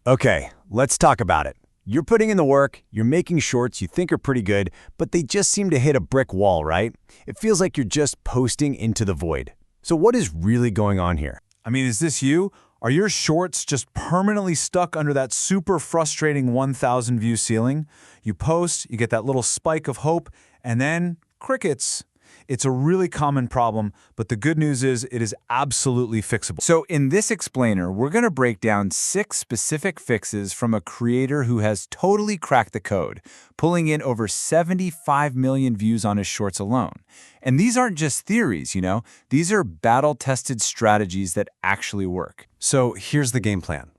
Okay, let's talk about it. You're putting in the work, you're making shorts you think are pretty good, but they just seem to hit a brick wall, right? It feels like you're just posting into the void. So what is really going on here? I mean, is this you? Are your shorts just permanently stuck under that super frustrating 1,000 view ceiling? You post, you get that little spike of hope, and then crickets. It's a really common problem, but the good news is it is absolutely fixable. So in this explainer, we're going to break down 6 specific fixes from a creator who has totally cracked the code, pulling in over 75 million views on his shorts alone. And these aren't just theories, you know? These are battle-tested strategies that actually work. So here's the game plan.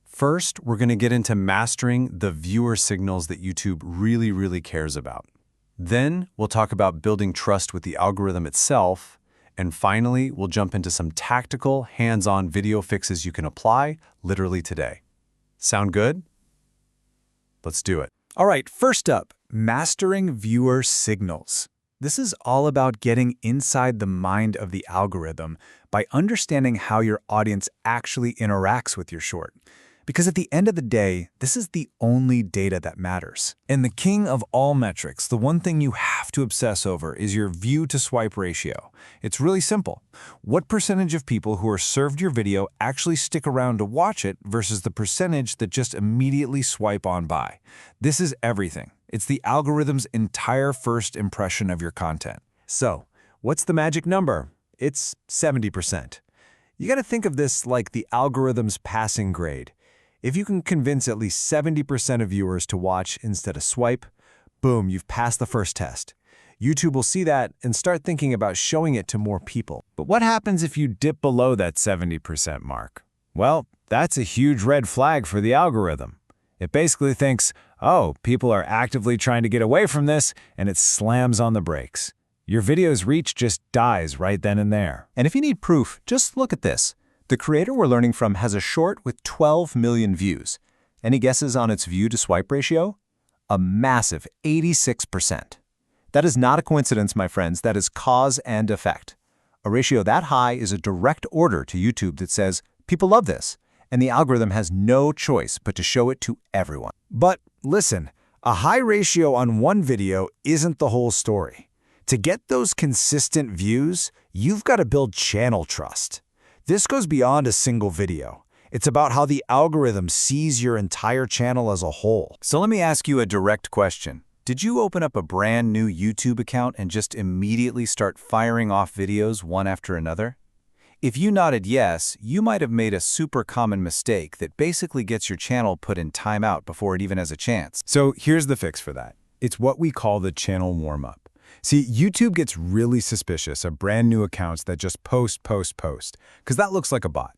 First, we're going to get into mastering the viewer signals that YouTube really cares about. Then we'll talk about building trust with the algorithm itself. And finally, we'll jump into some tactical, hands-on video fixes you can apply literally today. Sound good? Let's do it. All right, first up, mastering viewer signals. This is all about getting inside the mind of the algorithm by understanding how your audience actually interacts with your short. Because at the end of the day, this is the only data that matters. And the king of all metrics, the one thing you have to obsess over is your view-to-swipe ratio. It's really simple. What percentage of people who are served your video actually stick around to watch it versus the percentage that just immediately swipe on by? This is everything. It's the algorithm's entire first impression of your content. So, what's the magic number? It's 70%. You gotta think of this like the algorithm's passing grade. If you can convince at least 70% of viewers to watch instead of swipe, boom, you've passed the first test. YouTube will see that and start thinking about showing it to more people. But what happens if you dip below that 70% mark? Well, that's a huge red flag for the algorithm. It basically thinks, oh, people are actively trying to get away from this, and it slams on the brakes. Your video's reach just dies right then and there. And if you need proof, just look at this. The creator we're learning from has a short with 12 million views. Any guesses on its view-to-swipe ratio? A massive 86%. That is not a coincidence, my friends. That is cause and effect. A ratio that high is a direct order to YouTube that says, people love this, and the algorithm has no choice but to show it to everyone. But listen, a high ratio on one video isn't the whole story. To get those consistent views, you've got to build channel trust. This goes beyond a single video. It's about how the algorithm sees your entire channel as a whole. So let me ask you a direct question. Did you open up a brand new YouTube account and just immediately start firing off videos one after another? If you nodded yes, you might have made a super common mistake that basically gets your channel put in timeout before it even has a chance. So here's the fix for that. It's what we call the channel warm-up. See, YouTube gets really suspicious of brand new accounts that just post, because that looks like a bot.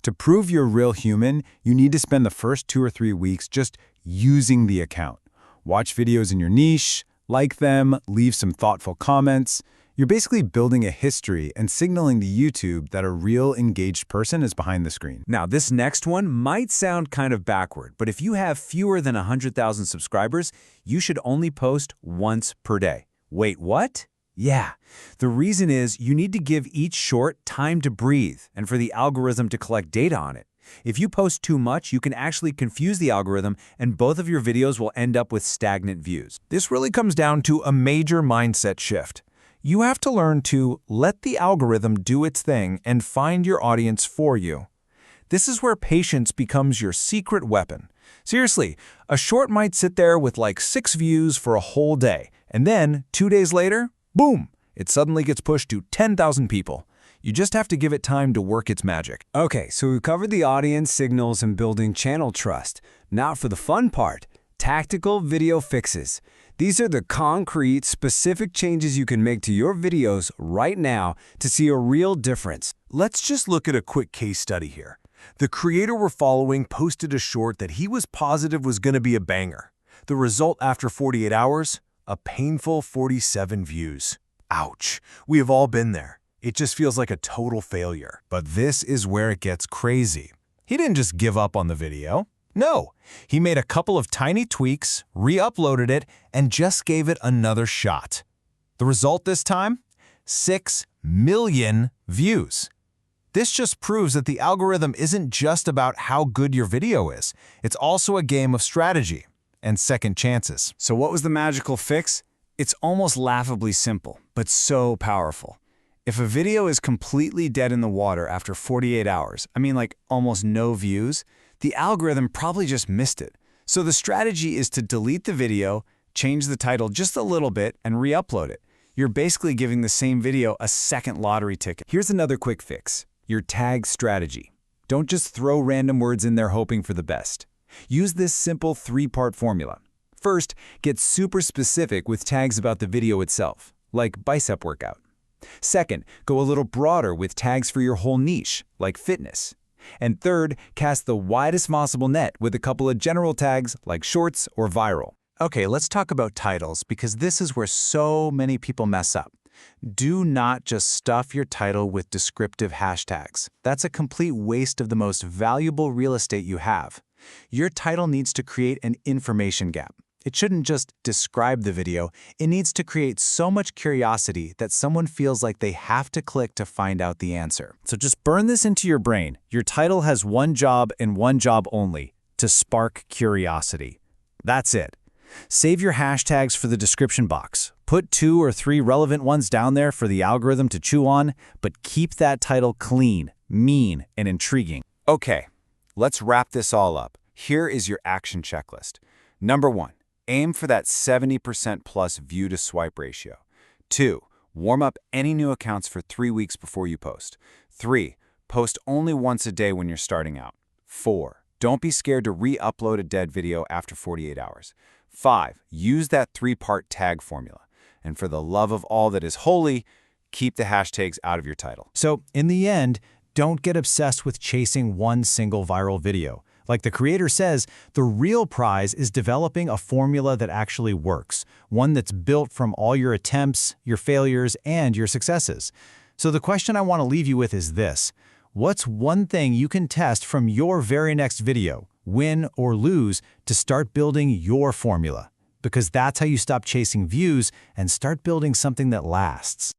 To prove you're a real human, you need to spend the first 2 or 3 weeks just using the account. Watch videos in your niche, like them, leave some thoughtful comments. You're basically building a history and signaling to YouTube that a real engaged person is behind the screen. Now, this next one might sound kind of backward, but if you have fewer than 100,000 subscribers, you should only post once per day. Wait, what? Yeah. The reason is you need to give each short time to breathe and for the algorithm to collect data on it. If you post too much, you can actually confuse the algorithm and both of your videos will end up with stagnant views. This really comes down to a major mindset shift. You have to learn to let the algorithm do its thing and find your audience for you. This is where patience becomes your secret weapon. Seriously, a short might sit there with like 6 views for a whole day, and then 2 days later, boom, it suddenly gets pushed to 10,000 people. You just have to give it time to work its magic. Okay, so we've covered the audience signals and building channel trust. Now for the fun part, tactical video fixes. These are the concrete, specific changes you can make to your videos right now to see a real difference. Let's just look at a quick case study here. The creator we're following posted a short that he was positive was going to be a banger. The result after 48 hours? A painful 47 views. Ouch. We have all been there. It just feels like a total failure. But this is where it gets crazy. He didn't just give up on the video. No, he made a couple of tiny tweaks, re-uploaded it, and just gave it another shot. The result this time? 6 million views. This just proves that the algorithm isn't just about how good your video is. It's also a game of strategy and second chances. So what was the magical fix? It's almost laughably simple, but so powerful. If a video is completely dead in the water after 48 hours, I mean like almost no views, the algorithm probably just missed it. So the strategy is to delete the video, change the title just a little bit, and re-upload it. You're basically giving the same video a second lottery ticket. Here's another quick fix: your tag strategy. Don't just throw random words in there hoping for the best. Use this simple 3-part formula. First, get super specific with tags about the video itself, like bicep workout. Second, go a little broader with tags for your whole niche, like fitness. And third, cast the widest possible net with a couple of general tags like shorts or viral. Okay, let's talk about titles, because this is where so many people mess up. Do not just stuff your title with descriptive hashtags. That's a complete waste of the most valuable real estate you have. Your title needs to create an information gap. It shouldn't just describe the video. It needs to create so much curiosity that someone feels like they have to click to find out the answer. So just burn this into your brain. Your title has one job and one job only: to spark curiosity. That's it. Save your hashtags for the description box. Put 2 or 3 relevant ones down there for the algorithm to chew on, but keep that title clean, mean, and intriguing. Okay, let's wrap this all up. Here is your action checklist. Number 1, aim for that 70% plus view to swipe ratio. 2, warm up any new accounts for 3 weeks before you post. 3, post only once a day when you're starting out. 4, don't be scared to re-upload a dead video after 48 hours. 5, use that 3-part tag formula. And for the love of all that is holy, keep the hashtags out of your title. So, in the end, don't get obsessed with chasing one single viral video. Like the creator says, the real prize is developing a formula that actually works, one that's built from all your attempts, your failures, and your successes. So the question I want to leave you with is this: what's one thing you can test from your very next video, win or lose, to start building your formula? Because that's how you stop chasing views and start building something that lasts.